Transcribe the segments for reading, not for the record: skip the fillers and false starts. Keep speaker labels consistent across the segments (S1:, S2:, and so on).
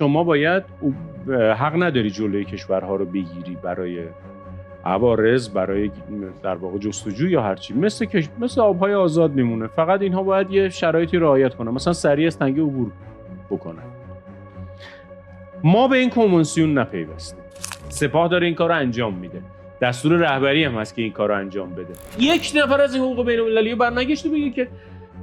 S1: شما باید حق نداری جلوی کشورها رو بگیری برای عوارض، برای در واقع جستجو یا هرچی، مثل آبهای آزاد میمونه. فقط اینها باید یه شرایطی رعایت کنن، مثلا سریع از تنگه عبور بکنن. ما به این کنوانسیون نپیوستیم. سپاه داره این کار رو انجام میده، دستور رهبری هم هست که این کار رو انجام بده. یک نفر از این حقوق بین‌المللی برنگشته بگه که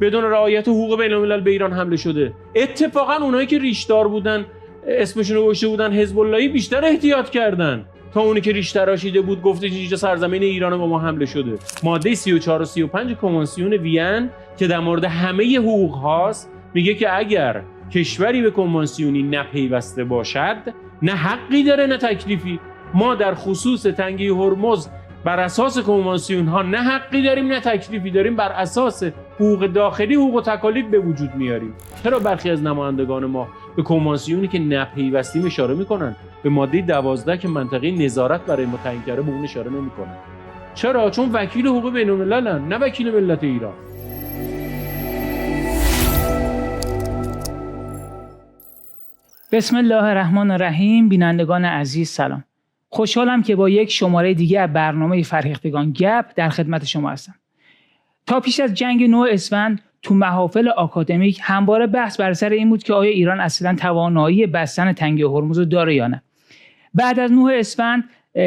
S1: بدون رعایت حقوق بین‌الملل به ایران حمله شده. اتفاقا اونایی که ریشدار بودن، اسمشون رو گذاشته بودن حزب اللهی، بیشتر احتیاط کردن تا اونی که ریش تراشیده بود گفته که اینجا سرزمین ایران با ما حمله شده. ماده 34 و 35 کنوانسیون وین که در مورد همه حقوق هاست میگه که اگر کشوری به کنوانسیونی نپیوسته باشد، نه حقی داره نه تکلیفی. ما در خصوص تنگه هرمز بر اساس کنوانسیون ها نه حقی داریم نه تکلیفی داریم، بر اساس حقوق داخلی حقوق و تکالیف به وجود میاریم. چرا برخی از نمایندگان ما به کنوانسیونی که نپیوستیم اشاره میکنن، به ماده 12 که منطقه نظارت برای ما تعیین کرده به اون اشاره نمیکنن؟ چرا؟ چون وکیل حقوق بین‌المللن، نه وکیل ملت ایران.
S2: بسم الله الرحمن الرحیم. بینندگان عزیز سلام. خوشحالم که با یک شماره دیگه از برنامه فرهیختگان گپ در خدمت شما هستم. تا پیش از جنگ 9 اسفند تو محافل آکادمیک همواره بحث بر سر این بود که آیا ایران اصلا توانایی بستن تنگه هرمز رو داره یا نه. بعد از 9 اسفند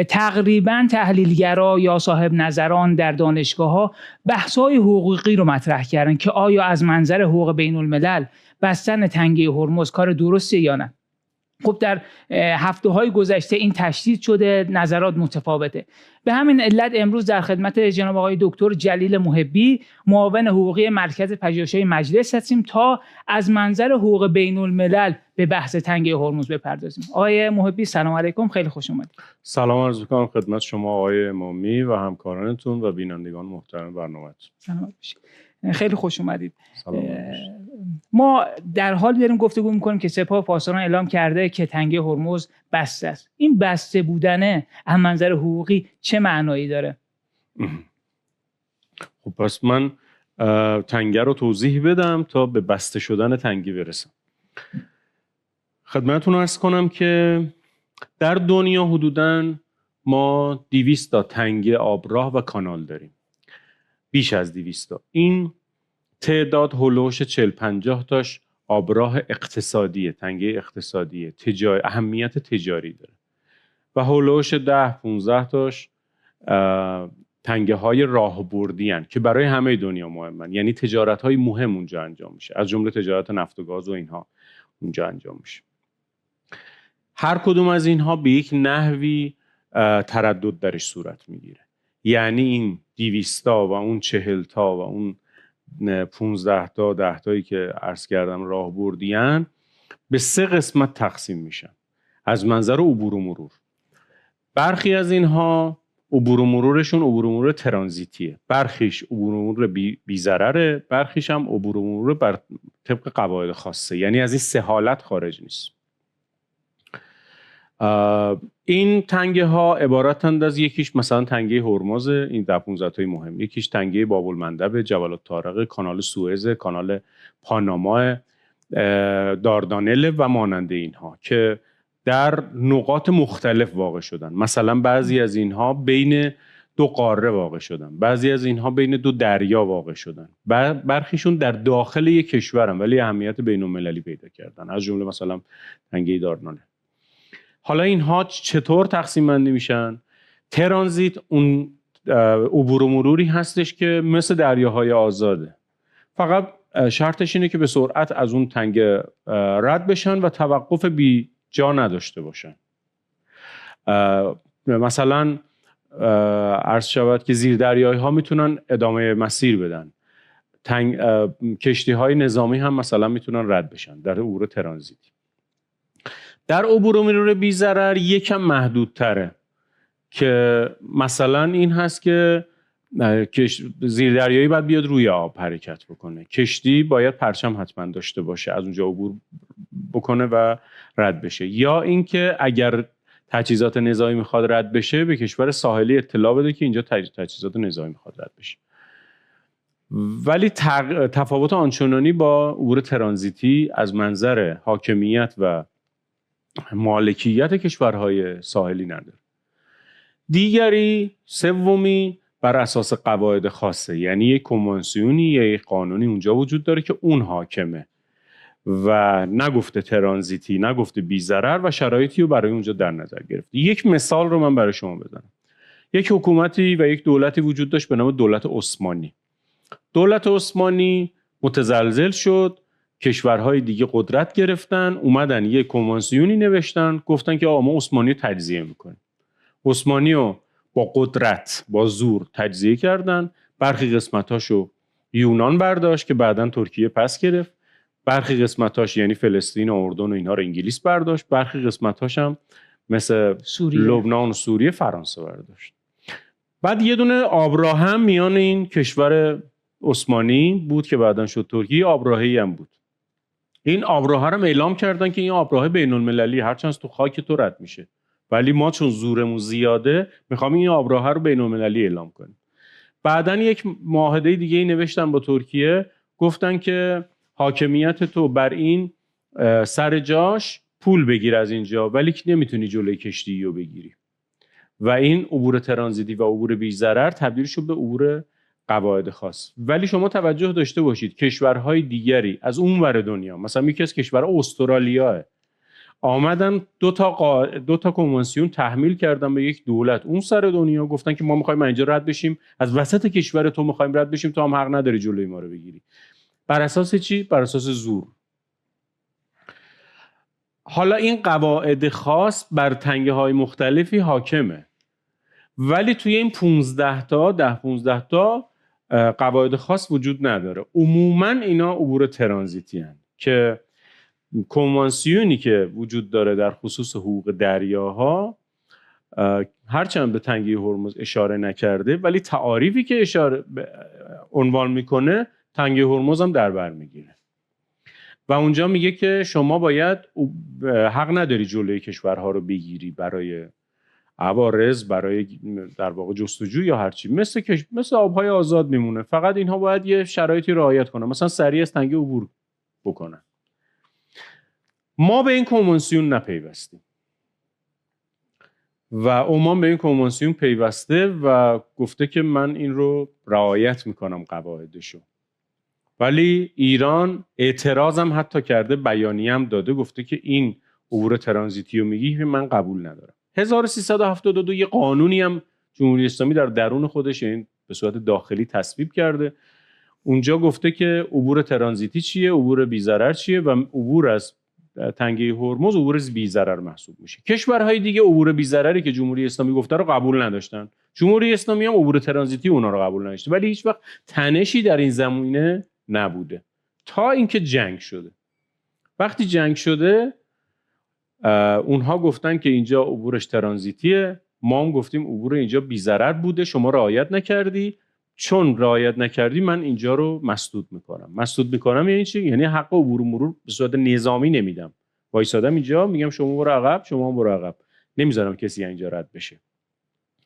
S2: تقریبا تحلیلگرا یا صاحب نظران در دانشگاه‌ها بحث‌های حقوقی رو مطرح کردن که آیا از منظر حقوق بین‌الملل بستن تنگه هرمز کار درسته یا نه. خب در هفته‌های گذشته این تشدید شده، نظرات متفاوته. به همین علت امروز در خدمت جناب آقای دکتر جلیل محبی، معاون حقوقی مرکز پژوهش‌های مجلس هستیم تا از منظر حقوق بین‌الملل به بحث تنگه هرمز بپردازیم. آقای محبی سلام علیکم، خیلی خوش اومدید.
S1: سلام عرض می‌کنم خدمت شما آقای امامی و همکارانتون و بینندگان محترم برنامه‌تون.
S2: سلام باشید. خیلی خوش اومدید. ما در حال داریم گفتگو میکنیم که سپاه پاسداران اعلام کرده که تنگه هرمز بسته است. این بسته بودنه از منظر حقوقی چه معنایی داره؟
S1: خب پس من تنگه رو توضیح بدم تا به بسته شدن تنگه برسم. خدمتتون عرض کنم که در دنیا حدوداً ما 200 تا تنگه آبراه و کانال داریم، بیش از 200 تا. این تعداد هولوش 40-50 تاش آبراه اقتصادیه، تنگه اقتصادیه، اهمیت تجاری داره و هولوش 10-15 تاش تنگه های راهبردی هن که برای همه دنیا مهمن، یعنی تجارت های مهم اونجا انجام میشه، از جمله تجارت نفت و گاز و اینها اونجا انجام میشه. هر کدوم از اینها به یک نحوی تردد درش صورت میگیره، یعنی این 200 تا و اون 40 تا و اون 15 تا 10 تایی که عرض کردم راهبردیان به 3 قسمت تقسیم میشن از منظر عبور و مرور. برخی از اینها عبور و مرورشون عبور و مرور ترانزیتیه، برخیش عبور و مرور بی ضرره، برخیش هم عبور و مرور بر طبق قواعد خاصه، یعنی از این 3 حالت خارج نیست. این تنگه ها عبارتند از یکیش مثلا تنگه هرمز، این 10-15 تای مهم، یکیش تنگه باب المندب، جبل الطارق، کانال سوئز، کانال پاناما، داردانل و مانند اینها که در نقاط مختلف واقع شدن. مثلا بعضی از اینها بین 2 قاره واقع شدن، بعضی از اینها بین 2 دریا واقع شدن، برخیشون در داخل یک کشورن ولی اهمیت بین‌المللی پیدا کردن، از جمله مثلا تنگه داردانل. حالا اینها چطور تقسیم بندی میشن؟ ترانزیت اون عبور و مروری هستش که مثل دریاهای آزاده، فقط شرطش اینه که به سرعت از اون تنگه رد بشن و توقف بی جا نداشته باشن. مثلا عرض شود که زیر دریایی ها میتونن ادامه مسیر بدن، کشتی های نظامی هم مثلا میتونن رد بشن در عبور ترانزیتی. در عبور و مرور بی ضرر یکم محدودتره که مثلا این هست که زیردریایی باید بیاد روی آب حرکت بکنه، کشتی باید پرچم حتما داشته باشه از اونجا عبور بکنه و رد بشه، یا اینکه اگر تجهیزات نظامی میخواد رد بشه به کشور ساحلی اطلاع بده که اینجا تجهیزات نظامی میخواد رد بشه. ولی تفاوت آنچنانی با عبور ترانزیتی از منظر حاکمیت و مالکیت کشورهای ساحلی نداره. دیگری، سومی، بر اساس قواعد خاصه، یعنی یک کنوانسیونی یا یک قانونی اونجا وجود داره که اون حاکمه و نگفته ترانزیتی، نگفته بی ضرر و شرایطی رو برای اونجا در نظر گرفته. یک مثال رو من برای شما بزنم. یک حکومتی و یک دولتی وجود داشت به نام دولت عثمانی. دولت عثمانی متزلزل شد، کشورهای دیگه قدرت گرفتن، اومدن یک کنوانسیونی نوشتن، گفتن که آقا ما عثمانی رو تجزیه میکنیم. عثمانی رو با قدرت، با زور تجزیه کردن. برخی قسمتاشو یونان برداشت که بعداً ترکیه پس گرفت. برخی قسمتاش یعنی فلسطین و اردن و اینها رو انگلیس برداشت. برخی قسمتاش هم مثل لبنان و سوریه فرانسه برداشت. بعد یه دونه آبراه هم میان این کشور عثمانی بود که بعداً شد ترکیه، آبراهی هم بود. این آبراه رو اعلام کردن که این آبراه بین‌المللی، هرچند تو خاک تو رد میشه، ولی ما چون زورمون زیاده میخوام این آبراه رو بین‌المللی اعلام کنیم. بعداً یک معاهده دیگه نوشتن با ترکیه، گفتن که حاکمیت تو بر این سر جاش پول بگیر از اینجا، ولی که نمیتونی جلوی کشتی رو بگیری. و این عبور ترانزیتی و عبور بی ضرر تبدیل شد به عبور قواعد خاص. ولی شما توجه داشته باشید کشورهای دیگری از اون ور دنیا، مثلا یکی از کشورها استرالیا، آمدن دو تا کنوانسیون تحمیل کردن به یک دولت اون سر دنیا، گفتن که ما میخوایم اینجا رد بشیم، از وسط کشور تو میخوایم رد بشیم، تو هم حق نداری جلوی ما رو بگیری. بر اساس چی؟ بر اساس زور. حالا این قواعد خاص بر تنگه های مختلفی حاکمه، ولی توی این 15 تا قواعد خاص وجود نداره. عموما اینا عبور ترانزیتی هستند که کنوانسیونی که وجود داره در خصوص حقوق دریاها، هرچند به تنگه هرمز اشاره نکرده، ولی تعاریفی که عنوان میکنه تنگه هرمز هم در بر میگیره و اونجا میگه که شما باید حق نداری جلوی کشورها رو بگیری برای عوارض، برای در واقع جستجو یا هرچی، مثل آبهای آزاد میمونه. فقط اینها باید یه شرایطی رعایت کنن، مثلا سریع از تنگه عبور بکنن. ما به این کنوانسیون نپیوستیم و عمان به این کنوانسیون پیوسته و گفته که من این رو رعایت میکنم قواعدشو. ولی ایران اعتراضم حتی کرده، بیانیه هم داده، گفته که این عبور ترانزیتی رو میگی من قبول ندارم. 1372 یه قانونی هم جمهوری اسلامی در درون خودش، یعنی به صورت داخلی تصویب کرده. اونجا گفته که عبور ترانزیتی چیه، عبور بی‌ضرر چیه و عبور از تنگه هرمز عبور بی‌ضرر محسوب میشه. کشورهای دیگه عبور بی‌ضرری که جمهوری اسلامی گفته رو قبول نداشتن. جمهوری اسلامی هم عبور ترانزیتی اونا رو قبول نداشته، ولی هیچ وقت تنشی در این زمینه نبوده تا اینکه جنگ شده. وقتی جنگ شده اونها گفتن که اینجا عبورش ترانزیتیه، ما هم گفتیم عبور اینجا بی‌ضرر بوده، شما رعایت نکردی، چون رعایت نکردی من اینجا رو مسدود میکنم. مسدود میکنم یعنی چی؟ یعنی حق عبور و مرور به صورت نظامی نمیدم، وایسادم اینجا میگم شما برو عقب، شما هم برو عقب، نمیذارم کسی اینجا رد بشه.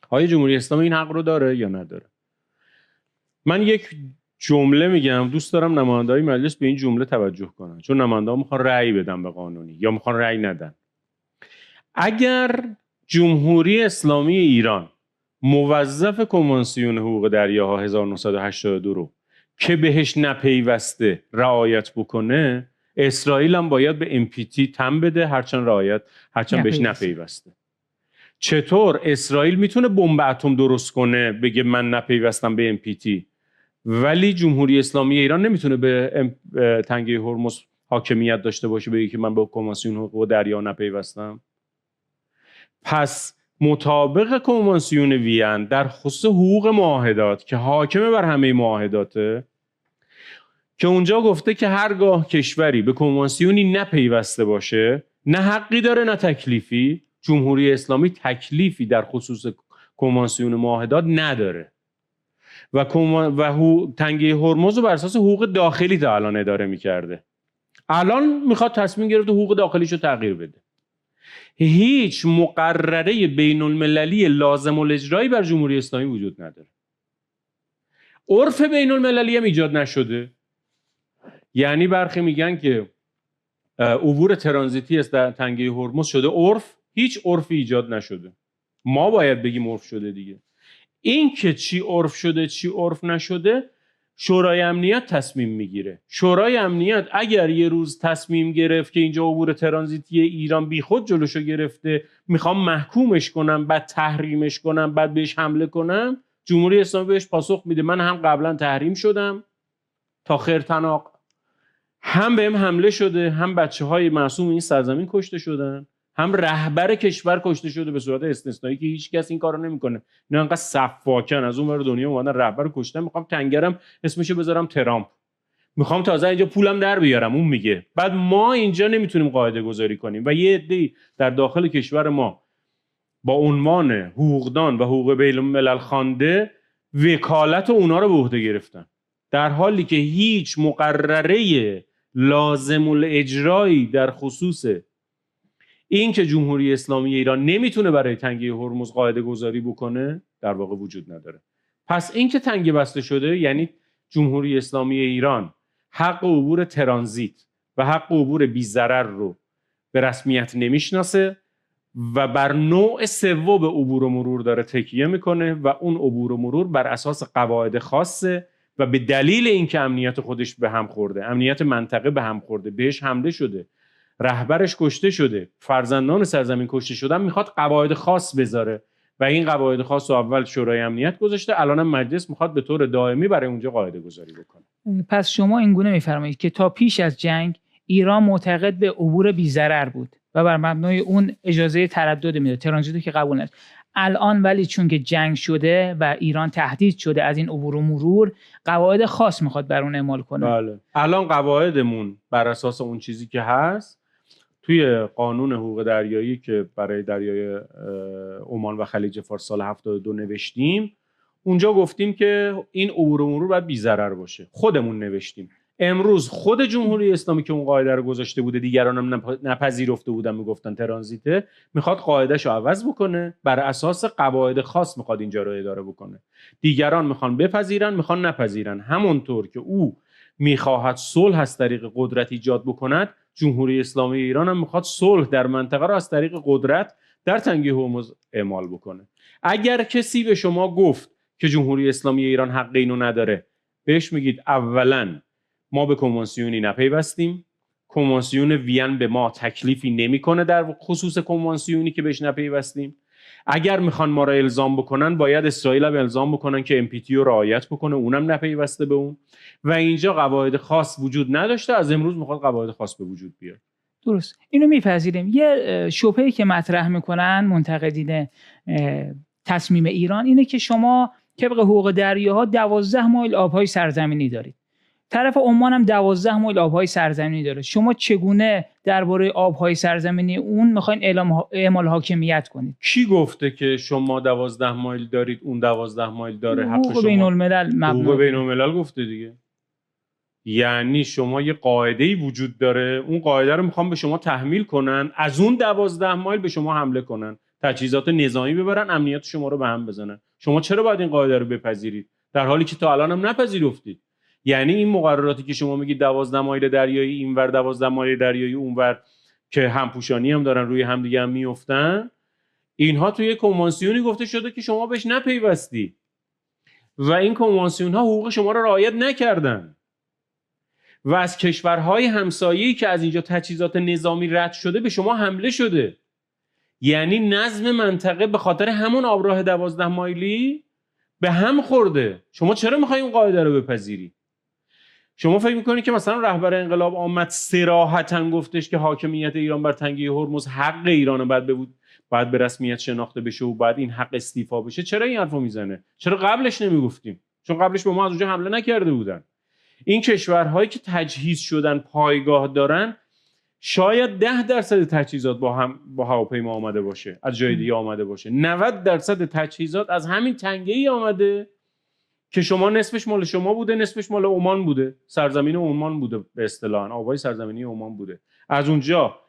S1: آیا جمهوری اسلامی این حق رو داره یا نداره؟ من یک جمله میگم، دوست دارم نماینده‌های مجلس به این جمله توجه کنن، چون نماینده‌ها میخوان رأی بدن به قانونی یا میخوان رأی ندن. اگر جمهوری اسلامی ایران موظف کنوانسیون حقوق دریاها 1982 رو که بهش نپیوسته رعایت بکنه، اسرائیل هم باید به NPT تن بده هرچند بهش نپیوسته. چطور اسرائیل میتونه بمب اتم درست کنه بگه من نپیوستم به NPT، ولی جمهوری اسلامی ایران نمیتونه به تنگه هرمز حاکمیت داشته باشه بگه که من به کنوانسیون حقوق دریا نپیوستم؟ پس مطابق کنوانسیون وین در خصوص حقوق معاهدات که حاکمه بر همه معاهداته، که اونجا گفته که هرگاه کشوری به کنوانسیونی نپیوسته باشه نه حقی داره نه تکلیفی، جمهوری اسلامی تکلیفی در خصوص کنوانسیون معاهدات نداره و تنگه هرمز رو بر اساس حقوق داخلی تا الان اداره میکرده. الان میخواد تصمیم گرفته حقوق داخلیشو تغییر بده. هیچ مقرره بین المللی لازم الاجرایی بر جمهوری اسلامی وجود نداره. عرف بین المللی هم ایجاد نشده. یعنی برخی میگن که عبور ترانزیتی از در تنگه هرمز شده عرف، هیچ عرفی ایجاد نشده. ما باید بگیم عرف شده دیگه. این که چی عرف شده چی عرف نشده شورای امنیت تصمیم میگیره. شورای امنیت اگر یه روز تصمیم گرفت که اینجا عبور ترانزیتی ایران بیخود جلوشو گرفته، میخوام محکومش کنم، بعد تحریمش کنم، بعد بهش حمله کنم، جمهوری اسلامی بهش پاسخ میده من هم قبلا تحریم شدم تا خرطناق، هم بهم حمله شده، هم بچه‌های معصوم این سرزمین کشته شدن، هم رهبر کشور کشته شده به صورت استثنایی که هیچ کس این کارو نمیکنه. اینا انقدر سفاکن از اون ور دنیا اومدن رهبر کشتن. میخوام تنگرم اسمشو بذارم ترامپ، میخوام تازه اینجا پولم در بیارم اون میگه. بعد ما اینجا نمیتونیم قاعده گذاری کنیم و یه عده‌ای در داخل کشور ما با عنوان حقوقدان و حقوق بین الملل خوانده وکالت اونا رو به عهده گرفتن، در حالی که هیچ مقرره لازم الاجرایی در خصوص این که جمهوری اسلامی ایران نمیتونه برای تنگه هرمز قاعده گذاری بکنه در واقع وجود نداره. پس این که تنگه بسته شده یعنی جمهوری اسلامی ایران حق عبور ترانزیت و حق عبور بی ضرر رو به رسمیت نمیشناسه و بر نوع سوم عبور و مرور داره تکیه میکنه و اون عبور و مرور بر اساس قواعد خاصه و به دلیل اینکه امنیت خودش به هم خورده، امنیت منطقه به هم خورده، بهش حمله شده، رهبرش کشته شده، فرزندان سرزمین کشته شدن، میخواد قواعد خاص بذاره و این قواعد خاص رو اول شورای امنیت گذاشته، الانم مجلس میخواد به طور دائمی برای اونجا قاعده گذاری بکنه.
S2: پس شما اینگونه میفرمایید که تا پیش از جنگ ایران معتقد به عبور بی ضرر بود و بر مبنای اون اجازه تردد میده، ترانزیت که قبول نداشت. الان ولی چون که جنگ شده و ایران تهدید شده از این عبور و مرور، قواعد خاص میخواد بر اون اعمال کنه.
S1: بله. الان قواعدمون بر اساس اون چیزی که هست توی قانون حقوق دریایی که برای دریای عمان و خلیج فارس سال 72 نوشتیم، اونجا گفتیم که این عبور و مرور باید بی‌ضرر باشه. خودمون نوشتیم. امروز خود جمهوری اسلامی که اون قاعده رو گذاشته بوده، دیگران هم نپذیرفته بودن، میگفتن ترانزیته، میخواد قاعده‌شو عوض بکنه، بر اساس قواعد خاص میخواد اینجا رو اداره بکنه. دیگران میخوان بپذیرن، میخوان نپذیرن. همونطور که او میخواهد صلح از طریق قدرت ایجاد بکند، جمهوری اسلامی ایران هم میخواد صلح در منطقه رو از طریق قدرت در تنگه هرمز اعمال بکنه. اگر کسی به شما گفت که جمهوری اسلامی ایران حق اینو نداره، بهش میگید اولاً ما به کنوانسیونی نپیوستیم، کنوانسیون وین به ما تکلیفی نمیکنه در خصوص کنوانسیونی که بهش نپیوستیم. اگر میخوان ما را الزام بکنن، باید اسرائیل هم الزام بکنن که NPT رو رعایت بکنه، اونم نپیوسته به اون و اینجا قواعد خاص وجود نداشته، از امروز میخواد قواعد خاص به وجود بیاد.
S2: درست، اینو میپذیریم. یه شبهه‌ای که مطرح میکنن منتقدین تصمیم ایران اینه که شما طبق حقوق دریاها 12 مایل آبهای سرزمینی دارید، طرف عمان هم 12 مایل آبهای سرزمینی داره. شما چگونه درباره آبهای سرزمینی اون میخواین اعمال حاکمیت کنید؟
S1: کی گفته که شما 12 مایل دارید اون 12 مایل داره؟
S2: حقوق بین الملل،
S1: حقوق بین الملل گفته دیگه. یعنی شما یه قاعده‌ای وجود داره، اون قاعده رو میخوان به شما تحمیل کنن، از اون 12 مایل به شما حمله کنن، تجهیزات نظامی ببرن، امنیت شما رو به هم بزنن. شما چرا باید این قاعده رو بپذیرید در حالی که تا الان هم نپذیرفتید؟ یعنی این مقرراتی که شما میگید 12 مایل دریایی اینور 12 مایل دریایی اونور که همپوشانی هم دارن، روی همدیگه هم میافتن، اینها توی کنوانسیونی گفته شده که شما بهش نپیوستی و این کنوانسیون ها حقوق شما رو رعایت نکردن و از کشورهای همسایه‌ای که از اینجا تجهیزات نظامی رد شده به شما حمله شده. یعنی نظم منطقه به خاطر همون آبراه 12 مایلی به هم خورده. شما چرا میخوای اون قاعده رو بپذیری؟ شما فکر میکنی که مثلا رهبر انقلاب آمد صراحتاً گفتش که حاکمیت ایران بر تنگه هرمز حق ایرانه، بعد به رسمیت شناخته بشه و بعد این حق استیفا بشه؟ چرا این حرفو میزنه؟ چرا قبلش نمیگفتیم؟ چون قبلش به ما از اونجا حمله نکرده بودن. این کشورهایی که تجهیز شدن، پایگاه دارن، شاید 10% تجهیزات با هواپیما آمده باشه، از جای دیگه آمده باشه. 90% تجهیزات از همین تنگه‌ای آمده که شما نصفش مال شما بوده، نصفش مال عمان بوده، سرزمین عمان بوده، به اصطلاح آبای سرزمینی عمان بوده. از اونجا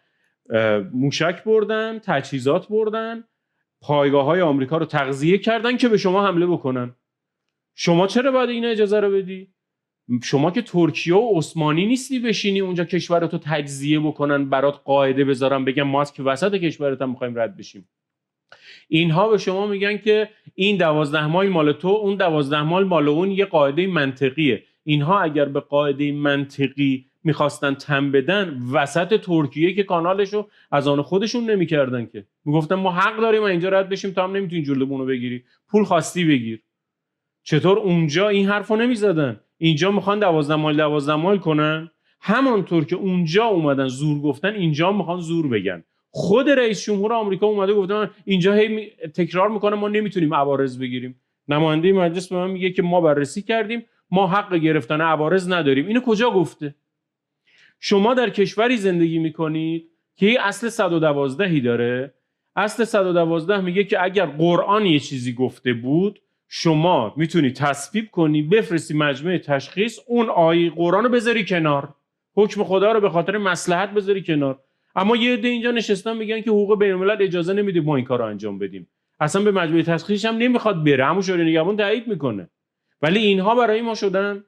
S1: موشک بردن، تجهیزات بردن، پایگاه‌های آمریکا رو تغذیه کردن که به شما حمله بکنن. شما چرا باید این اجازه رو بدی؟ شما که ترکیه و عثمانی نیستی بشینی اونجا کشورتو تجزیه بکنن برات قاعده بذارن بگن ما که وسط کشورت هم می‌خوایم رد بشیم. اینها به شما میگن که این 12 مایل مال تو، اون 12 مایل مال اون، یه قاعده منطقیه. اینها اگر به قاعده منطقی میخواستن تن بدن، وسط ترکیه که کانالشو از آن خودشون نمیکردن، که میگفتن ما حق داریم اینجا رد بشیم، تا هم نمیتونی جلومونو بگیری، پول خواستی بگیر. چطور اونجا این حرفو نمیزدن؟ اینجا میخوان 12 مایل کنن، همانطور که اونجا اومدن زور گفتن، اینجا میخوان زور بگن. خود رئیس جمهور آمریکا اومده گفته من اینجا هی تکرار میکنه ما نمیتونیم عوارض بگیریم. نماینده مجلس به من میگه که ما بررسی کردیم، ما حق گرفتن عوارض نداریم. اینو کجا گفته؟ شما در کشوری زندگی میکنید که اصل 112 داره. اصل 112 میگه که اگر قرآن یه چیزی گفته بود، شما میتونی تصویب کنی، بفرستی مجمع تشخیص، اون آیه قرآن رو بذاری کنار، حکم خدا رو به خاطر مصلحت بذاری کنار. اما یه عده اینجا نشستن میگن که حقوق بین‌الملل اجازه نمیده ما این کارو انجام بدیم، اصلا به مجمع تشخیص هم نمیخواد بره، همون شورای نگهبان تایید میکنه. ولی اینها برای ما شدن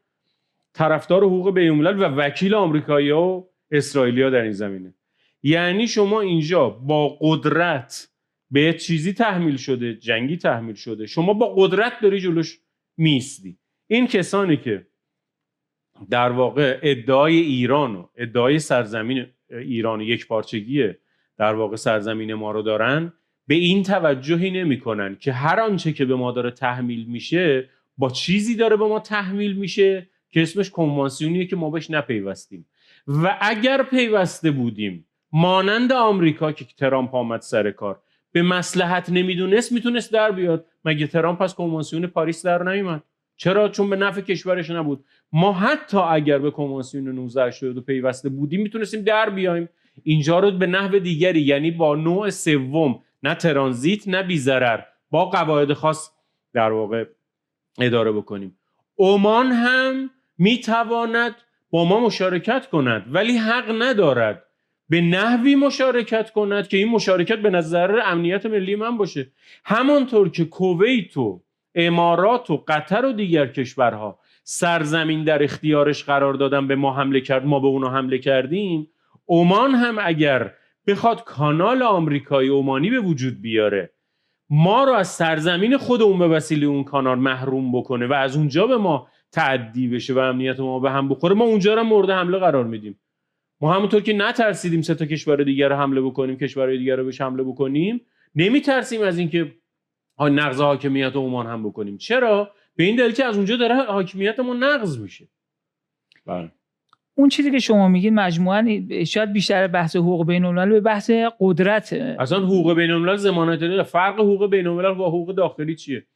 S1: طرفدار حقوق بین‌الملل و وکیل آمریکایی‌ها و اسرائیلی‌ها در این زمینه. یعنی شما اینجا با قدرت به چیزی تحمیل شده، جنگی تحمیل شده، شما با قدرت داری جلوش میستی. این کسانی که در واقع ادعای ایران و ادعای سرزمین ایران یک پارچگی در واقع سرزمین ما رو دارن، به این توجهی نمی کنن که هر آنچه که به ما داره تحمیل میشه با چیزی داره به ما تحمیل میشه که اسمش کنوانسیونیه که ما بهش نپیوستیم. و اگر پیوسته بودیم، مانند آمریکا که ترامپ آمد سر کار، به مصلحت نمیدونست میتونست در بیاد. مگه ترامپ از کنوانسیون پاریس در نیومد؟ چرا؟ چون به نفع کشورش نبود. ما حتی اگر به کنوانسیون 1982 پیوسته بودیم میتونستیم در بیایم. اینجا رو به نحو دیگری، یعنی با نوع سوم، نه ترانزیت نه بی‌ضرر، با قواعد خاص در واقع اداره بکنیم. عمان هم میتواند با ما مشارکت کند، ولی حق ندارد به نحوی مشارکت کند که این مشارکت به نظر امنیت ملی من باشه. همانطور که کویت و امارات و قطر و دیگر کشورها سرزمین در اختیارش قرار دادن، به ما حمله کرد، ما به اونا حمله کردیم، عمان هم اگر بخواد کانال آمریکایی عمانی به وجود بیاره، ما رو از سرزمین خودمون به وسیله اون کانال محروم بکنه و از اونجا به ما تعدی بشه و امنیت ما به هم بخوره، ما اونجا رو مورد حمله قرار میدیم. ما همونطور که نترسیدیم 3 تا کشور دیگر رو حمله بکنیم، کشورهای دیگر رو بهش حمله بکنیم، نمیترسیم از اینکه نقض حاکمیت عمان هم بکنیم. چرا؟ به این دلیل که از اونجا داره حاکمیتمون نقض میشه. بله.
S2: اون چیزی که شما میگید مجموعاً شاید بیشتر بحث حقوق بین‌الملل به بحث قدرت.
S1: اصلا حقوق بین‌الملل ضمانت نمیده. فرق حقوق بین‌الملل با حقوق داخلی چیه؟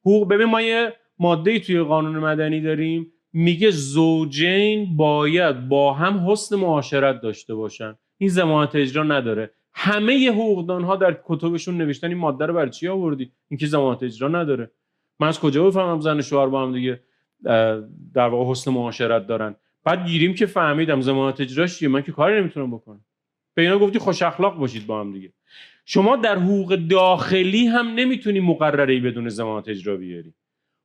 S1: حقوق، ببین ما یه ماده‌ای توی قانون مدنی داریم میگه زوجین باید با هم حسن معاشرت داشته باشن. این ضمانت اجرا نداره. همه حقوقدان‌ها در کتبشون نوشتن این ماده رو برای چی آوردی؟ اینکه ضمانت اجرا نداره. من از کجا بفهمم زن و شوهر با هم دیگه در واقع حسن معاشرت دارن؟ بعد گیریم که فهمیدم ضمانت اجراش چیه، من که کاری نمیتونم بکنم. به اینا گفتی خوش اخلاق باشید با هم دیگه. شما در حقوق داخلی هم نمیتونی مقرره‌ای بدون ضمانت اجرا بیاری.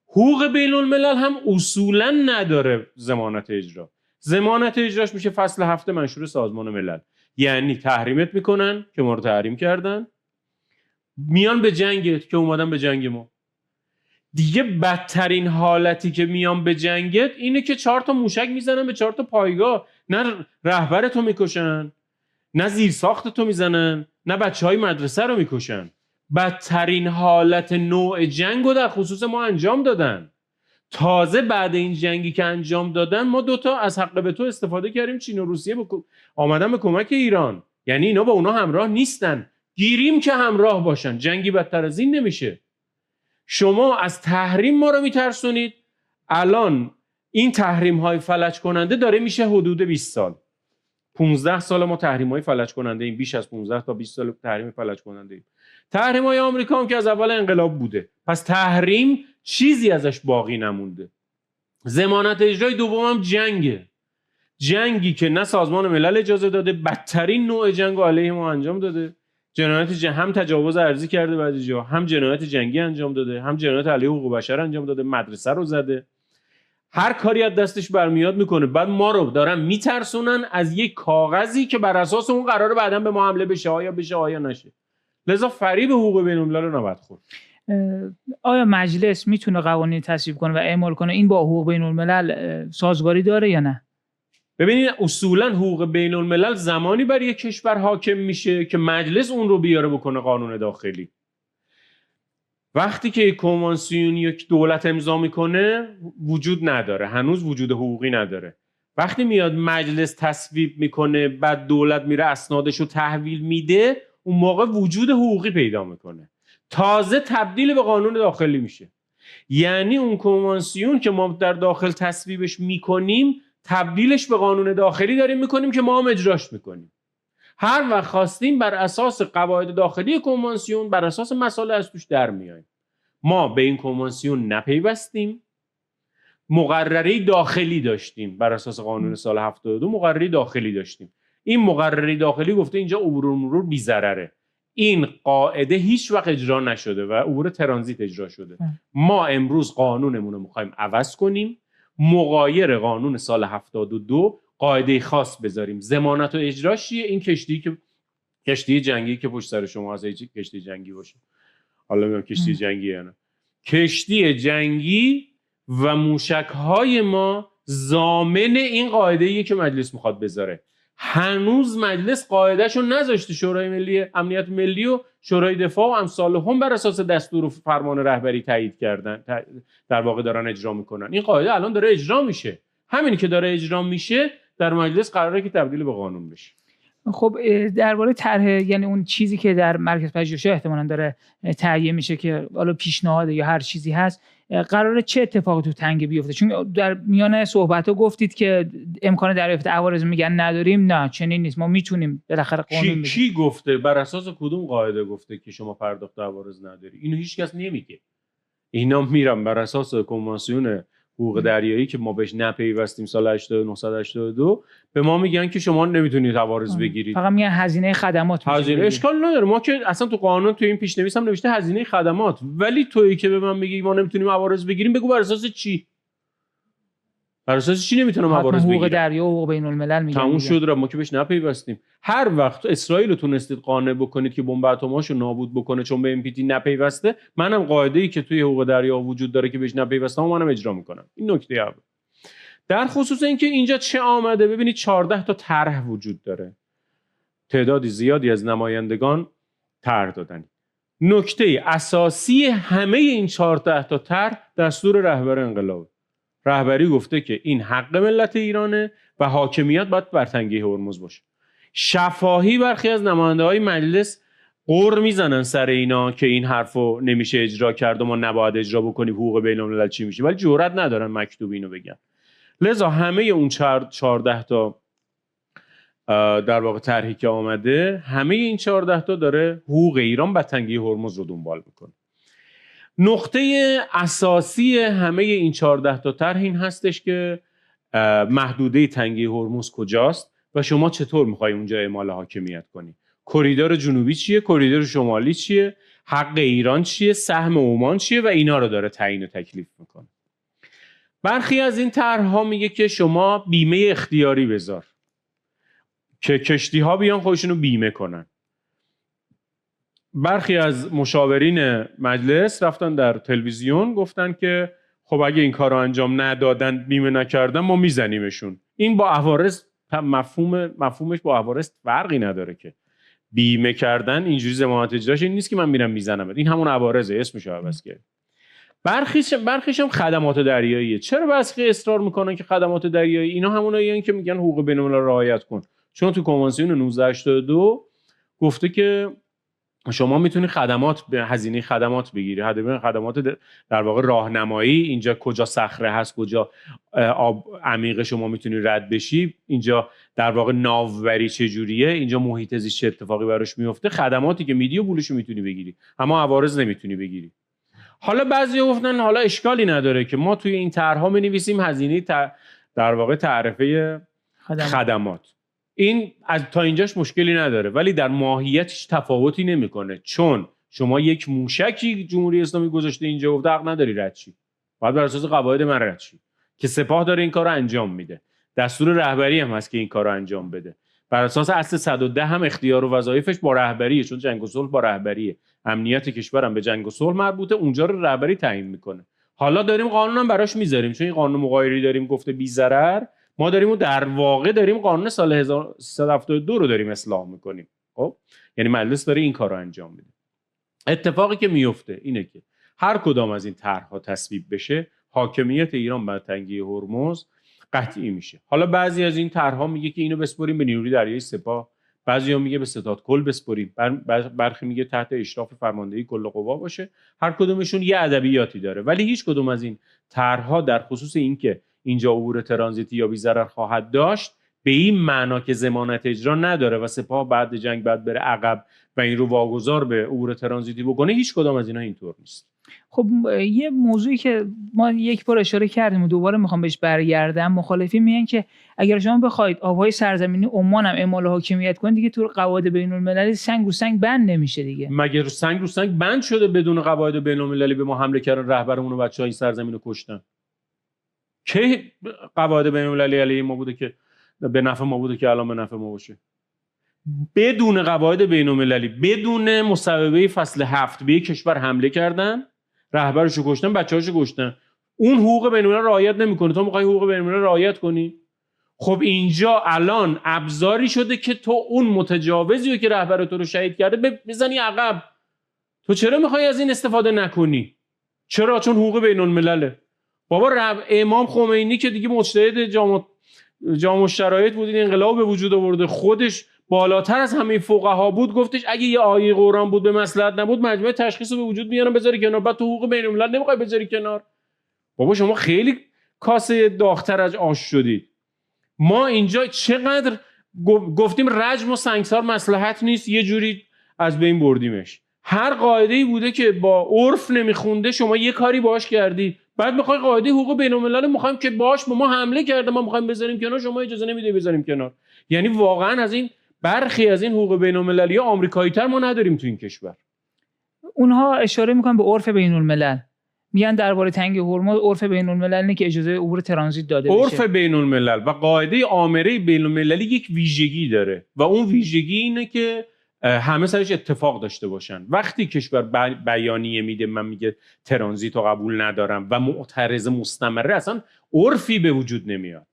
S1: حقوق بین الملل هم اصولا نداره ضمانت اجرا. ضمانت اجراش میشه فصل 7 منشور سازمان ملل. یعنی تحریمت میکنن که ما رو تحریم کردن، میان به جنگت که اومدن به جنگ ما. دیگه بدترین حالتی که میان به جنگت اینه که 4 تا موشک میزنن به 4 تا پایگاه، نه رهبرتو میکشن، نه زیر ساختتو میزنن، نه بچهای مدرسه رو میکشن. بدترین حالت نوع جنگ رو در خصوص ما انجام دادن. تازه بعد این جنگی که انجام دادن ما 2 تا از حق به تو استفاده کردیم. چین و روسیه آمدن به کمک ایران. یعنی اینا با اونا همراه نیستن، گیریم که همراه باشن. جنگی بدتر از این نمیشه. شما از تحریم ما رو میترسونید. الان این تحریم های فلج کننده داره میشه حدود 20 سال. 15 سال ما تحریم های فلج کننده ایم. بیش از 15 تا 20 سال تحریم فلج کننده ایم. تحریم های آمریکا هم که از اول انقلاب بوده. پس تحریم چیزی ازش باقی نمونده. ضمانت اجرای دوم هم جنگه. جنگی که نه سازمان ملل اجازه داده، بدترین نوع جنگ رو علیه ما انجام داده. جنایت هم تجاوز ارضی کرده بعضی جا، هم جنایت جنگی انجام داده، هم جنایت علیه حقوق بشر انجام داده، مدرسه رو زده. هر کاری از دستش برمیاد میکنه. بعد ما رو دارن میترسونن از یک کاغذی که بر اساس اون قراره بعداً به ما حمله بشه، آیا بشه آیا نشه. لذا فریب حقوق بین‌الملل رو نباید خورد.
S2: آیا مجلس میتونه قوانین تصویب کنه و اعمال کنه؟ این با حقوق بین‌الملل سازگاری داره یا نه؟
S1: ببینید اصولا حقوق بین‌الملل زمانی بر یک کشور حاکم میشه که مجلس اون رو بیاره بکنه قانون داخلی. وقتی که یک کنوانسیون یک دولت امضا میکنه وجود نداره، هنوز وجود حقوقی نداره. وقتی میاد مجلس تصویب میکنه بعد دولت میره اسنادش رو تحویل میده، اون موقع وجود حقوقی پیدا میکنه، تازه تبدیل به قانون داخلی میشه. یعنی اون کنوانسیون که ما در داخل تصویبش میکنیم تبدیلش به قانون داخلی داریم میکنیم که ما هم اجراش میکنیم. هر وقت خواستیم بر اساس قواعد داخلی کنوانسیون، بر اساس مسائل از توش در میایم. ما به این کنوانسیون نپیوستیم، مقرره داخلی داشتیم بر اساس قانون سال 72 مقرره داخلی داشتیم. این مقرره داخلی گفته اینجا عبور و مرور بی ضرره. این قاعده هیچ وقت اجرا نشده و عبور ترانزیت اجرا شده. ما امروز قانونمون رو میخوایم عوض کنیم، مغایر قانون سال 72 قاعده خاص بذاریم. ضمانت و اجراش چیه؟ این کشتی جنگی که پشت سر شما هست، کشتی جنگی باشه، حالا میگم کشتی جنگی یا نه، کشتی جنگی و موشک‌های ما ضامن این قاعده‌ایه که مجلس میخواد بذاره. هنوز مجلس قاعده‌شو نذاشته. شورای ملی امنیت ملی و شورای دفاع و امثال هم بر اساس دستور و فرمان رهبری تایید کردن، در واقع دارن اجرا میکنن. این قاعده الان داره اجرا میشه. همین که داره اجرا میشه در مجلس قراره که تبدیل به قانون بشه.
S2: خب درباره طرح، یعنی اون چیزی که در مرکز پژوهش‌ها احتمالاً داره تهیه میشه که حالا پیشنهاد یا هر چیزی هست، قراره چه اتفاقی تو تنگه بیفته؟ چون در میان صحبت‌ها گفتید که امکان دریافت عوارض میگن نداریم. نه، چنین نیست. ما میتونیم بالاخره قانون
S1: کی گفته؟ بر اساس کدوم قاعده گفته که شما پرداخت عوارض نداری؟ اینو هیچ کس نمیگه. اینا میرن بر اساس کنوانسیون حقوق دریایی که ما بهش نپیوستیم سال 1982 به ما میگن که شما نمیتونید عوارض بگیرید.
S2: فقط میگن هزینه خدمات.
S1: هزینه اشکال نداره. ما که اصلا تو قانون تو این پیش‌نویس هم نوشته هزینه خدمات. ولی تویی که به من میگی ما نمیتونیم عوارض بگیریم، بگو بر اساس چی؟ بر اساس چی نمیتونم عوارض بگیرم؟
S2: حقوق دریا و حقوق بین‌الملل میگن.
S1: تموم شد. ما که بهش نپیوستیم. هر وقت اسرائیل رو تونستید قانع بکنید که بمب اتم‌هاشو نابود بکنه چون به NPT نپیوسته، منم قاعده‌ای که توی حقوق دریا وجود داره که بهش نپیوستم منم اجرا میکنم. این نکته اول. در خصوص اینکه اینجا چه آمده، ببینید 14 تا طرح وجود داره. تعدادی زیادی از نمایندگان طرح دادن. نکته اساسی همه این 14 تا طرح دستور رهبر انقلاب. رهبری گفته که این حق ملت ایرانه و حاکمیت باید بر تنگه هرمز باشه. شفاهی برخی از نماینده‌های مجلس قر میزنن سر اینا که این حرفو نمیشه اجرا کرد و ما نباید اجرا بکنیم، حقوق بین‌الملل چی میشه، ولی جرئت ندارن مکتوب اینو بگن. لذا همه اون 14 تا در واقع طرحی که آمده، همه این 14 تا داره حقوق ایران بر تنگه هرمز رو دنبال میکنه. نقطه اساسی همه این 14 تا طرح این هستش که محدوده تنگه هرمز کجاست و شما چطور میخوای اونجا اعمال حاکمیت کنی. کریدور جنوبی چیه، کریدور شمالی چیه، حق ایران چیه، سهم عمان چیه و اینا رو داره تعیین و تکلیف میکنه. برخی از این طرح‌ها میگه که شما بیمه اختیاری بذار که کشتی‌ها بیان خودشونو بیمه کنن. برخی از مشاورین مجلس رفتن در تلویزیون گفتن که خب اگه این کارو انجام ندادن، بیمه نکردن، ما میزنیمشون. این با عوارض مفهومش با عوارض فرقی نداره که بیمه کردن اینجوری ضمانت اجراش این نیست که من میرم میزنم. این همون عوارضه، اسمشو عوض کرد. برخیش هم خدمات دریاییه. چرا برخی اصرار میکنن که خدمات دریایی؟ اینا همونایین که میگن حقوق بین‌الملل رعایت کن. چون تو کنوانسیون 1982 گفته که شما میتونی هزینه خدمات بگیری. هزینه خدمات در واقع راهنمایی، اینجا کجا صخره هست، کجا آب عمیق شما میتونی رد بشی، اینجا در واقع ناوبری چجوریه، اینجا محیط زیست چه اتفاقی براش میفته، خدماتی که میدی و پولشو میتونی بگیری، اما عوارض نمیتونی بگیری. حالا بعضی گفتن حالا اشکالی نداره که ما توی این طرح‌ها می‌نویسیم هزینه در واقع تعرفه خدمات. این از تا اینجاش مشکلی نداره، ولی در ماهیتش تفاوتی نمیکنه. چون شما یک موشکی جمهوری اسلامی گذاشته اینجا، گفته حق نداری رد شی، باید بر اساس قواعد من رد شی. که سپاه داره این کار رو انجام میده. دستور رهبری هم هست که این کار رو انجام بده. بر اساس اصل 110 هم اختیار و وظایفش با رهبریه، چون جنگ و صلح با رهبریه. امنیت کشور هم به جنگ و صلح مربوطه، اونجا رو رهبری تعیین میکنه. حالا داریم قانون هم براش میذاریم، چون این قانون مغایری داریم گفته بی ضرر، ما داریم و در واقع داریم قانون سال 1372 رو داریم اصلاح میکنیم. خب یعنی مجلس داره این کار رو انجام میده. اتفاقی که میفته اینه که هر کدام از این طرح‌ها تصویب بشه، حاکمیت ایران بر تنگه هرمز قطعی میشه. حالا بعضی از این طرح‌ها میگه که اینو بسپریم به نیروی دریایی سپاه، بعضیا میگه به ستاد کل بسپریم، برخی میگه تحت اشراف فرماندهی کل قوا باشه. هر کدومشون یه ادبیاتی داره، ولی هیچ کدوم از این طرح‌ها در خصوص اینکه اینجا عبور ترانزیتی یا بی ضرر خواهد داشت به این معنا که ضمانت اجرا نداره و سپاه بعد جنگ بعد بره عقب و این رو واگذار به عبور ترانزیتی بکنه، هیچ کدام از اینا اینطور نیست.
S2: خب یه موضوعی که ما یک بار اشاره کردیم و دوباره میخوام بهش برگردم، مخالفین میگن که اگر شما بخواید آبهای سرزمینی عمان هم اعمال حاکمیت کنید دیگه تو قواعد بین‌المللی سنگ رو سنگ بند نمیشه دیگه.
S1: مگه سنگ رو سنگ بند شده بدون قواعد بین‌المللی به ما حمله کردن، رهبرمون و بچهای سرزمین رو کشتن؟ که قواعد بین‌المللی علیه ما بوده که به نفع ما بوده که الان به نفع ما باشه؟ بدون قواعد بین‌المللی، بدون مصوبه فصل 7 به یک کشور حمله کردن، رهبرش رو کشتن، بچه‌هاشو کشتن. اون حقوق بین‌الملل رعایت نمی‌کنه، تو می‌خوای حقوق بین‌الملل رعایت کنی؟ خب اینجا الان ابزاری شده که تو اون متجاوزی رو که رهبر تو رو شهید کرده بزنی عقب. تو چرا می‌خوای از این استفاده نکنی؟ چرا؟ چون حقوق بین‌الملله. بابا امام خمینی که دیگه مجتهد جامع الشرایط بود، این انقلاب به وجود آورده، خودش بالاتر از همه فقها بود، گفتش اگه یه آیه قرآن بود به مصلحت نبود مجمع تشخیص رو به وجود میارن بذاری کنار، بعد تو حقوق بین الملل نمیخوای بذاری کنار. بابا شما خیلی کاسه داغ‌تر از آش شدید. ما اینجا چقدر گفتیم رجم و سنگسار مصلحت نیست، یه جوری از بین بردیمش. هر قاعده‌ای بوده که با عرف نمیخونده شما یه کاری باش کردی، بعد میخوای قاعده حقوق بین الملل میخوایم که باش ما حمله کرده ما میخوایم بذاریم کنار، شما اجازه نمیده بذاریم کنار. یعنی واقعا از این برخی از این حقوق بین المللی آمریکایی تر ما نداریم تو این کشور.
S2: اونها اشاره میکنن به عرف بین الملل، میگن درباره تنگه هرمز عرف بین الملل اینه که اجازه عبور ترانزیت داده بشه.
S1: عرف بین الملل و قاعده آمره بین المللی یک ویژگی داره و اون ویژگی اینه که همه سرش اتفاق داشته باشن. وقتی کشور بیانیه میده من میگه ترانزیت رو قبول ندارم و معترض مستمره، اصلا عرفی به وجود نمیاد،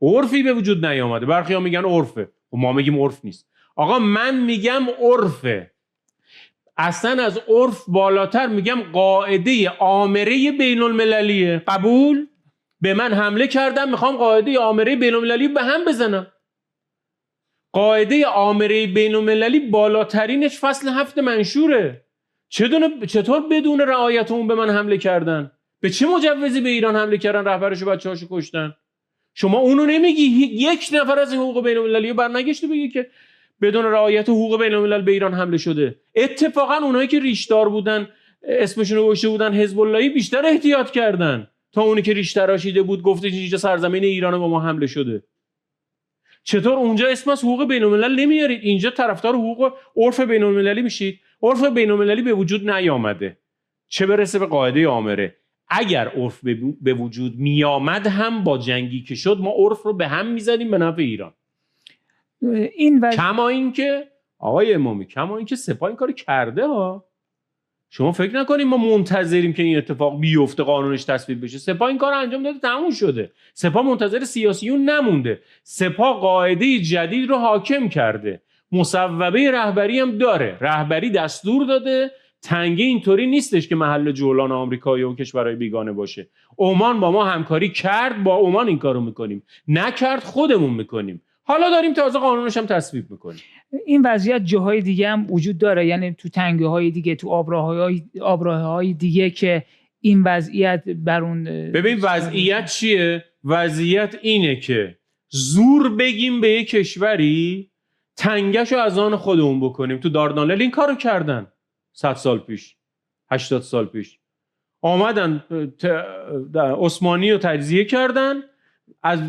S1: عرفی به وجود نیامده. برخی ها میگن عرفه و ما میگیم عرف نیست. آقا من میگم عرفه، اصلا از عرف بالاتر میگم قاعده آمره بین المللیه. قبول؟ به من حمله کردم میخوام قاعده آمره بین المللی به هم بزنم. قاعده آمره بین المللی بالاترینش فصل 7 منشوره. چطور بدون رعایت اون به من حمله کردن؟ به چه مجوزی به ایران حمله کردن، رهبرش و بچه‌هاشو کشتن؟ شما اونو نمیگی. یک نفر از این حقوق بین المللی برنگشته بگی که بدون رعایت حقوق بین الملل به ایران حمله شده. اتفاقا اونایی که ریشدار بودن اسمشون رو گذاشته بودن حزب اللهی بیشتر احتیاط کردن تا اونی که ریش تراشیده بود گفته اینجا سرزمین ایران با ما حمله شده. چطور اونجا اسم از حقوق بین الملل نمیارید، اینجا طرفدار حقوق عرف بین المللی میشید؟ عرف بین المللی به وجود نیامده، چه برسه به قاعده آمره. اگر عرف به وجود میامد هم با جنگی که شد ما عرف رو به هم میزدیم به نفع ایران. کما این که آقای امامی، کما این که سپاه این کارو کرده ها. شما فکر نکنید ما منتظریم که این اتفاق بیفته قانونش تصویب بشه. سپاه این کار انجام داده، تموم شده. سپاه منتظر سیاسیون نمونده. سپاه قاعده جدید رو حاکم کرده، مصوبه رهبری هم داره، رهبری دستور داده. تنگه اینطوری نیستش که محل جولان آمریکایی و کشورهای بیگانه باشه. عمان با ما همکاری کرد، با عمان این کارو میکنیم، نکرد خودمون میکنیم. حالا داریم تازه قانونش هم تصویب میکنیم.
S2: این وضعیت جاهای دیگه هم وجود داره، یعنی تو تنگه های دیگه، تو آبراههای دیگه که این وضعیت بر اون.
S1: ببین وضعیت چیه؟ وضعیت اینه که زور بگیم به یک کشوری تنگهشو از آن خودمون بکنیم. تو داردانل این کارو کردن 100 سال پیش، 80 سال پیش آمدن عثمانی رو تجزیه کردن، از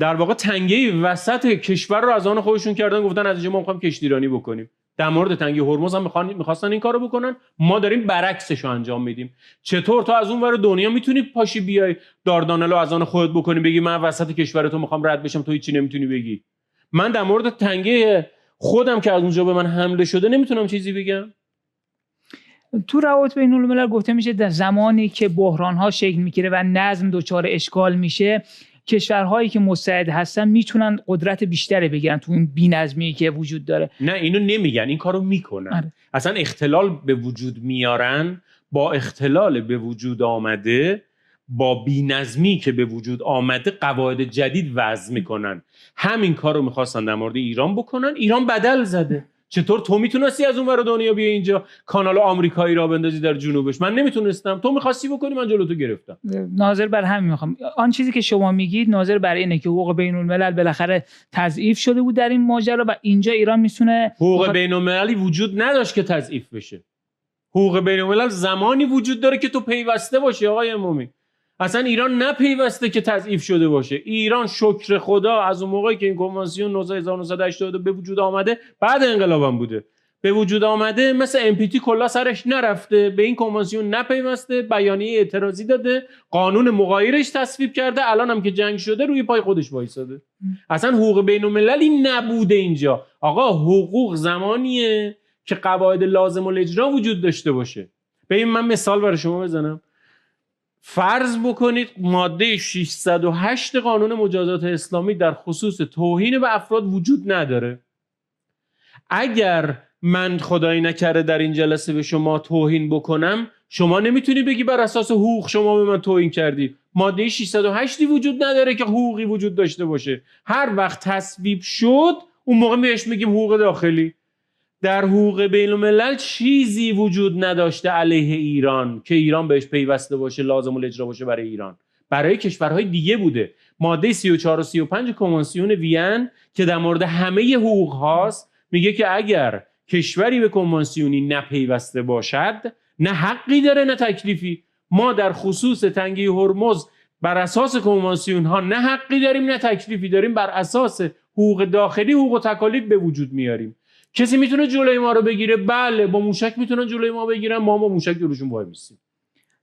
S1: در واقع تنگه وسط کشور رو از آن خودشون کردن، گفتن از اینجا ما می‌خوایم کشتیرانی بکنیم. در مورد تنگه هرمز هم میخواستن این کارو بکنن، ما داریم برعکسش رو انجام میدیم. چطور تو از اون ور دنیا میتونی پاشی بیای داردانل رو از آن خودت بکنی بگی من وسط کشور تو میخوام رد بشم، تو هیچی نمیتونی بگی؟ من در مورد تنگه خودم که از اونجا به من حمله شده نمیتونم چیزی بگم؟
S2: تو روابط بین الملل گفته میشه در زمانی که بحران‌ها شکل میگیره و نظم دچار اشکال میشه، کشورهایی که مستعد هستن میتونن قدرت بیشتری بگیرن تو این بی‌نظمی که وجود داره.
S1: نه اینو نمیگن، این کارو میکنن.
S2: آره.
S1: اصلا اختلال به وجود میارن، با اختلال به وجود آمده، با بی‌نظمی که به وجود آمده قواعد جدید وضع میکنن. همین کارو میخواستن در مورد ایران بکنن، ایران بدل زده. چطور تو میتونستی از اون ور دنیا بیای اینجا کانال آمریکایی را بندازی در جنوبش؟ من نمیتونستم، تو میخواستی بکنی، من جلو تو گرفتم.
S2: ناظر بر همین میخوام، آن چیزی که شما میگید ناظر بر اینه که حقوق بین الملل بالاخره تضعیف شده بود در این ماجرا و اینجا ایران میتونه
S1: حقوق بین المللی وجود نداشت که تضعیف بشه. حقوق بین الملل زمانی وجود داره که تو پیوسته باشی آقای امامی. اصلا ایران نپیوسته که تضعیف شده باشه. ایران شکر خدا از اون موقعی که این کنوانسیون 1982 به وجود آمده، بعد انقلابم بوده، به وجود آمده، مثل NPT کلا سرش نرفته، به این کنوانسیون نپیوسته، بیانیه اعتراضی داده، قانون مغایرش تصویب کرده، الان هم که جنگ شده روی پای خودش وایساده. اصلا حقوق بین المللی نبوده اینجا. آقا حقوق زمانیه که قواعد لازم الاجرا وجود داشته باشه. ببین من مثال برای شما بزنم. فرض بکنید ماده 608 قانون مجازات اسلامی در خصوص توهین به افراد وجود نداره. اگر من خدایی نکرده در این جلسه به شما توهین بکنم، شما نمیتونی بگی بر اساس حقوق شما به من توهین کردی. ماده 608 وجود نداره که حقوقی وجود داشته باشه. هر وقت تصویب شد اون موقع بهش میگیم حقوق داخلی. در حقوق بین الملل چیزی وجود نداشته علیه ایران که ایران بهش پیوسته باشه، لازم الاجرا باشه برای ایران. برای کشورهای دیگه بوده. ماده 34 و 35 کنوانسیون وین که در مورد همه حقوق هاست میگه که اگر کشوری به کنوانسیونی نپیوسته باشد، نه حقی داره نه تکلیفی. ما در خصوص تنگه هرمز بر اساس کنوانسیون ها نه حقی داریم نه تکلیفی داریم، بر اساس حقوق داخلی حقوق و تکالیف به وجود میاریم. کسی میتونه جلوی ما رو بگیره؟ بله، با موشک میتونن جلوی ما بگیرن، ما موشک جلوشون وای میسیم.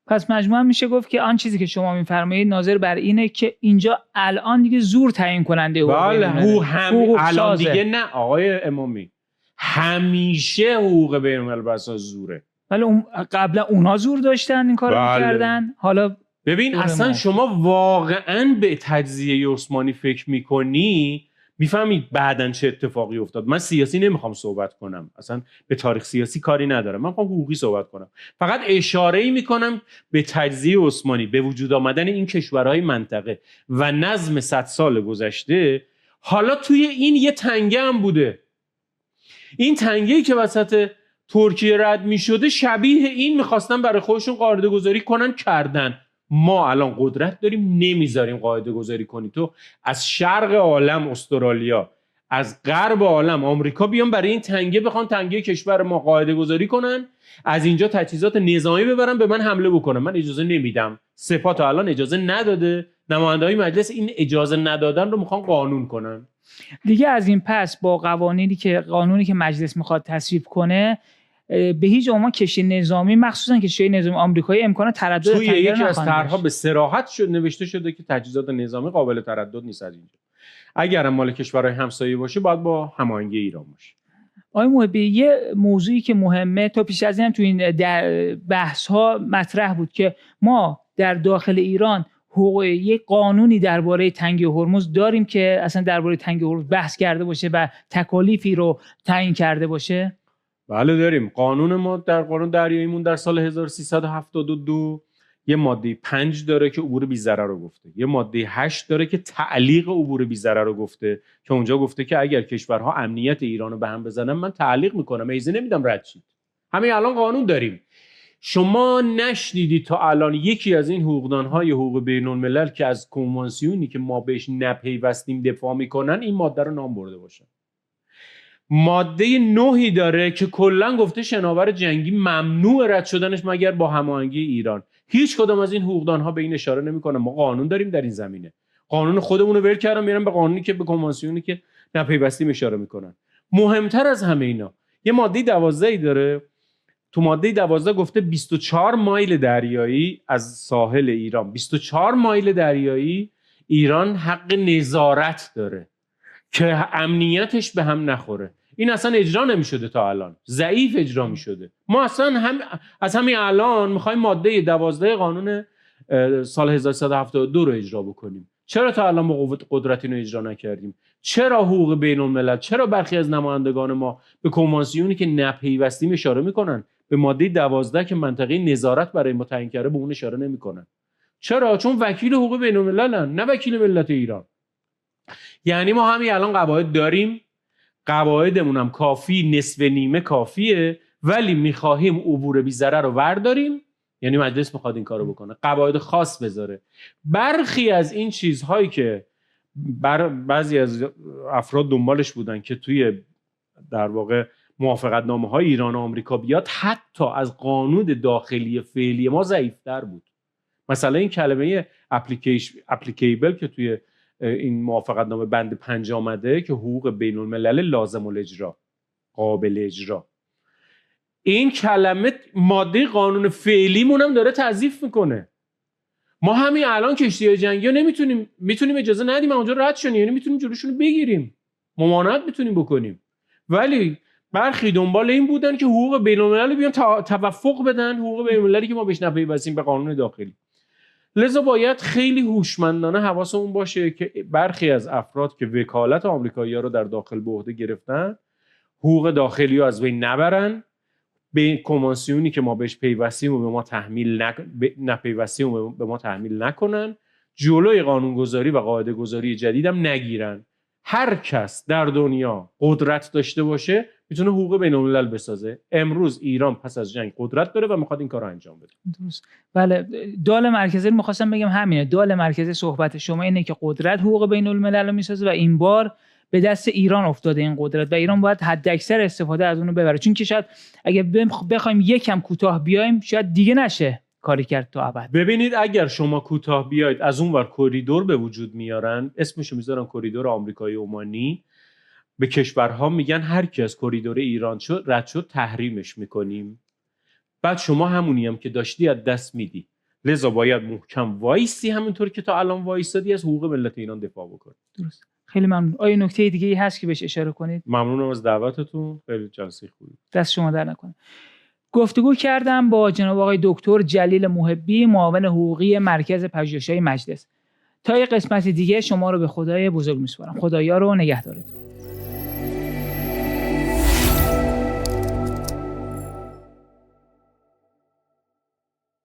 S2: پس مجموعاً میشه گفت که آن چیزی که شما میفرمایید ناظر بر اینه که اینجا الان دیگه زور تعیین کننده حقوق.
S1: بله، الان دیگه نه آقای امامی، همیشه حقوق بین الملل بر اساس زوره.
S2: ولی قبلا اونا زور داشتن این کارو میکردن. حالا
S1: ببین اصلا شما واقعاً به تجزیه عثمانی فکر میکنی، میفهمید بعدن چه اتفاقی افتاد. من سیاسی نمیخوام صحبت کنم، اصلا به تاریخ سیاسی کاری ندارم، من میخوام حقوقی صحبت کنم. فقط اشاره‌ای میکنم به تجزیه عثمانی، به وجود آمدن این کشورهای منطقه و نظم 100 سال گذشته. حالا توی این یه تنگه هم بوده. این تنگه‌ای که وسط ترکیه رد میشده شبیه این میخواستن برای خودشون قاعده گذاری کنن، کردن. ما الان قدرت داریم، نمیذاریم قاعده گذاری کنی. تو از شرق عالم استرالیا، از غرب عالم آمریکا بیان برای این تنگه بخوان تنگه کشور ما قاعده گذاری کنن، از اینجا تجهیزات نظامی ببرن به من حمله بکنن. من اجازه نمیدم. سپاه تا الان اجازه نداده. نماینده‌های مجلس این اجازه ندادن رو میخوان قانون کنن.
S2: دیگه از این پس با قانونی که مجلس میخواد تصویب کنه، به هیچ عنوان کشتی نظامی، مخصوصا کشتی نظامی آمریکایی، امکان تردد
S1: توی یکی از طرح‌ها به صراحت نوشته شده که تجهیزات نظامی قابل تردد نیست از اینجا. اگر مال کشورهای همسایه باشه باید با هماهنگی ایران باشه.
S2: آقای محبی، یه موضوعی که مهمه تا پیش از این تو این در بحث ها مطرح بود که ما در داخل ایران یک قانونی درباره تنگه هرمز داریم که اصلا درباره تنگه هرمز بحث کرده باشه و تکالیفی رو تعیین کرده باشه.
S1: بله داریم. قانون ما در قانون دریاییمون در سال 1372 یه ماده 5 داره که عبور بی ضرر رو گفته، یه ماده 8 داره که تعلیق عبور بی ضرر رو گفته، که اونجا گفته که اگر کشورها امنیت ایران رو به هم بزنن من تعلیق میکنم، ایزه نمیدم رد شید. همین الان قانون داریم. شما نشنیدید تا الان یکی از این حقوقدانهای حقوق بین الملل که از کنوانسیونی که ما بهش نپیوستیم دفاع میکنن این ماده رو نام برده باشن. ماده 9 داره که کلا گفته شناور جنگی ممنوع رد شدنش مگر با هماهنگی ایران. هیچ کدام از این حقوقدانها به این اشاره نمیکنن. ما قانون داریم در این زمینه. قانون خودمون رو ول کردن میرن به قانونی که به کنوانسیونی که نپیوستیم اشاره میکنن. مهمتر از همه اینا یه ماده 12 داره. تو ماده 12 گفته 24 مایل دریایی از ساحل ایران، 24 مایل دریایی ایران حق نظارت داره که امنیتش به هم نخوره. این اصلا اجرا نمی‌شده تا الان، ضعیف اجرا می‌شده. ما اصلا از همین الان می‌خوایم ماده 12 قانون سال 1372 رو اجرا بکنیم. چرا تا الان با قدرت اینو اجرا نکردیم؟ چرا حقوق بین‌الملل، چرا برخی از نمایندگان ما به کنوانسیونی که نپیوستیم اشاره میکنن، به ماده 12 که منطقه نظارت برای ما تعیین کرده به اون اشاره نمیکنن؟ چرا؟ چون وکیل حقوق بین‌المللن، نه وکیل ملت ایران. یعنی ما همین الان قواعد داریم، قواعدمون هم کافی، نصف نیمه کافیه، ولی میخواهیم عبور بی ضرر رو ورداریم. یعنی مجلس میخواد این کارو بکنه، قواعد خاص بذاره. برخی از این چیزهایی که بعضی از افراد دنبالش بودن که توی در واقع موافقتنامه های ایران و آمریکا بیاد، حتی از قانون داخلی فعلی ما ضعیف‌تر بود. مثلا این کلمه اپلیکیبل که توی این موافقتنامه بند 5 آمده که حقوق بین الملل لازم الاجرا، قابل اجرا، این کلمه ماده قانون فعلیمون هم داره تضعیف میکنه. ما همین الان کشتی‌های جنگی رو میتونیم اجازه ندیم اونجا رد شن، یعنی میتونیم جلوشون رو بگیریم، ممانعت میتونیم بکنیم، ولی برخی دنبال این بودن که حقوق بین‌الملل بیان توافق بدن، حقوق بین‌المللی که ما بهش نپیوستیم به قانون داخلی. لذا باید خیلی هوشمندانه حواسمون باشه که برخی از افراد که وکالت آمریکایی‌ها رو در داخل به عهده گرفتن، حقوق داخلی رو از بین نبرن، به کنوانسیونی که ما بهش پیوستیم و به ما تحمیل نکنن، جلوی قانونگذاری و قاعده گذاری جدیدم نگیرن. هر کس در دنیا قدرت داشته باشه میتونه حقوق بین‌الملل بسازه. امروز ایران پس از جنگ قدرت داره و میخواد این کار رو انجام بده.
S2: درست. بله، دال مرکزی رو می‌خواستم بگم همینه. دال مرکزی صحبت شما اینه که قدرت حقوق بین‌الملل رو میسازه و این بار به دست ایران افتاده این قدرت و ایران باید حداکثر استفاده از اون رو ببره، چون که شاید اگه بخوایم یکم کوتاه بیایم شاید دیگه نشه کاری کرد تا ابد.
S1: ببینید اگر شما کوتاه بیاید از اون ور کریدور به وجود میارن، اسمشو میذارن کریدور آمریکایی عمانی، به کشورها میگن هر کی از کریدور ایران رد شد تحریمش میکنیم. بعد شما همونی هم که داشتی از دست میدی. لذا باید محکم وایسی، همونطور که تا الان وایسادی، از حقوق ملت ایران دفاع بکنی.
S2: درست. خیلی ممنون. آیا نکته دیگه ای هست که بهش اشاره کنید؟
S1: ممنونم از دعوتتون، خیلی جلسه خوبی.
S2: دست شما در نکنه. گفتگو کردم با جناب آقای دکتر جلیل محبی، معاون حقوقی مرکز پژوهش‌های مجلس. تا یک قسمت دیگه شما رو به خدای بزرگ میسپارم. خدایا رو نگهدارتون.